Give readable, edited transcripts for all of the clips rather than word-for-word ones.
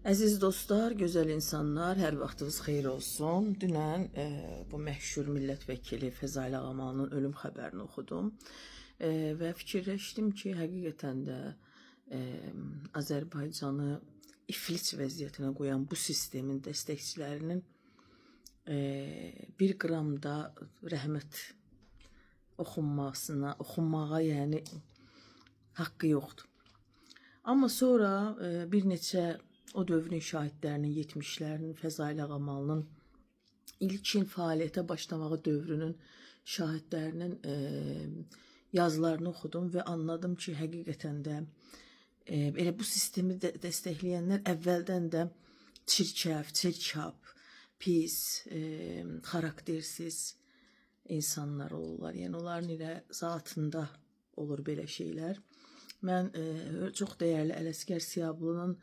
Əziz dostlar, gözəl insanlar, hər vaxtınız xeyir olsun. Dünən bu məşhur millət vəkili Fəzail Ağamalının ölüm xəbərini oxudum və fikirləşdim ki, həqiqətən də Azərbaycanı iflic vəziyyətinə qoyan bu sistemin dəstəkçilərinin bir qram da rəhmət oxunmağa yəni haqqı yoxdur. Amma sonra bir neçə o dövrün şahidlərinin, 70'lərinin, Fəzail Ağamalının ilkin fəaliyyətə başlamağı dövrünün şahidlərinin yazılarını oxudum və anladım ki, həqiqətən də elə bu sistemi dəstəkləyənlər əvvəldən də çirkəf, çirkab, pis, xaraktersiz insanlar olurlar. Yəni onların elə zatında olur belə şeylər. Mən çox dəyərli Ələsgər Siyablı'nın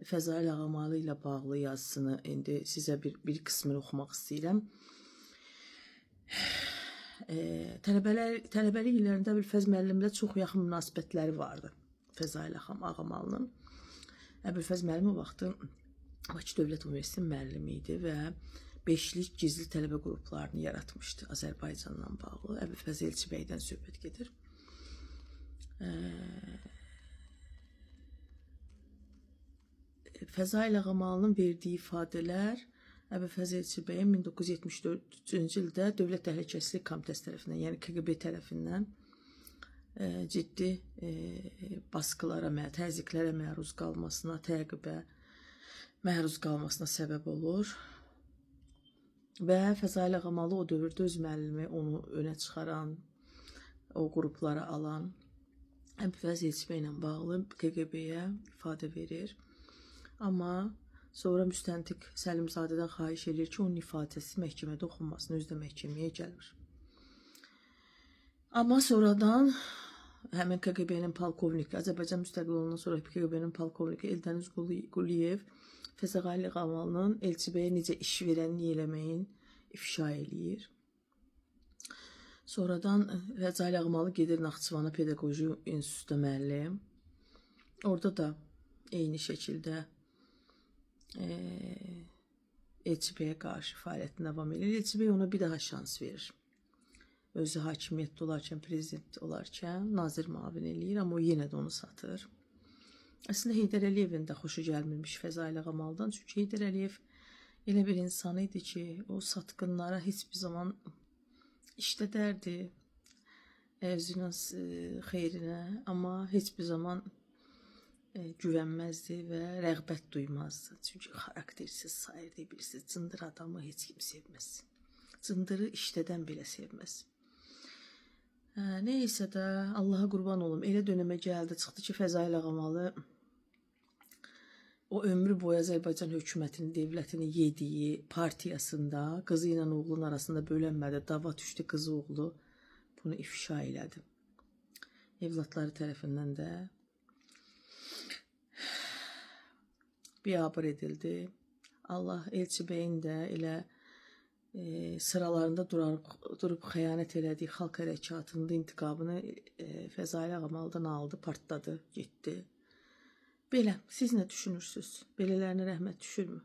Fəzail Ağamalı ilə bağlı yazısını indi sizə bir qismini oxumaq istəyirəm. Tələbəlik illərində Əbülfəz müəllimlə çox yaxın münasibətləri vardı Fəzail Ağamalının. Əbülfəz müəllim o vaxtı Bakı Dövlət Universitetinin müəllimi idi və beşlik gizli tələbə qruplarını yaratmışdı Azərbaycanla bağlı. Əbülfəz Elçibəydən söhbət gedir. Fəzail Ağamalının verdiyi ifadələr Əbülfəz Elçibəyin 1974-cü ildə Dövlət Təhlükəsizlik Komitəsi tərəfindən, yəni KGB tərəfindən ciddi baskılara, təzyiqlərə məruz qalmasına, təqibə məruz qalmasına səbəb olur. Və Fəzail Ağamalı o dövrdə öz müəllimi, onu önə çıxaran, o qruplara alan Əbülfəz Elçibəy ilə bağlı KGB-yə ifadə verir. Amma sonra müstəntiq Səlimzadədən xahiş edir ki, onun ifadəsi məhkəmədə oxunmasın, özü də məhkəməyə gəlir. Amma sonradan həmin KGB-nin polkovniki, Azərbaycan müstəqil olandan sonra KGB-nin polkovniki Eldəniz Quliyev Fəzail Ağamalının Elçibəyə necə iş verənini eləməyin ifşa eləyir. Sonradan Fəzail Ağamalı gedir Naxçıvana Pedaqoji İnstitutda müəllim. Orada da eyni şəkildə Elçibəyə qarşı fəaliyyətini davam edir. Elçibəy ona bir daha şans verir. Özü hakimiyyətdə olarkən, prezident olarkən nazir müavin eləyir, amma o yenə də onu satır. Əslində Heydər Əliyevin də xoşu gəlmirmiş Fəzail Ağamaldan, çünki Heydər Əliyev elə bir insan idi ki, o satqınlara heç bir zaman işlədərdi özünün xeyrinə, amma heç bir zaman güvənməzdi və rəğbət duymazdı. Çünki xaraktersiz sayırdı, bilirsiniz, cındır adamı heç kim sevməz. Cındırı işlədən belə sevməz. Neysə də Allaha qurban olum, elə dönəmə gəldi, çıxdı ki, Fəzail Ağamalı o ömrü boyu Azərbaycan hökumətinin, devlətini yediyi partiyasında qızı ilə oğlunun arasında bölünmədi, dava düşdü, qızı oğlu bunu ifşa elədi. Evlatları tərəfindən də biabır edildi. Allah Elçibəyin də elə sıralarında durub xəyanət elədiyi xalq hərəkatının intiqamını Fəzail Ağamaldan aldı, partladı, getdi. Belə, siz nə düşünürsünüz? Belələrinə rəhmət düşürmü?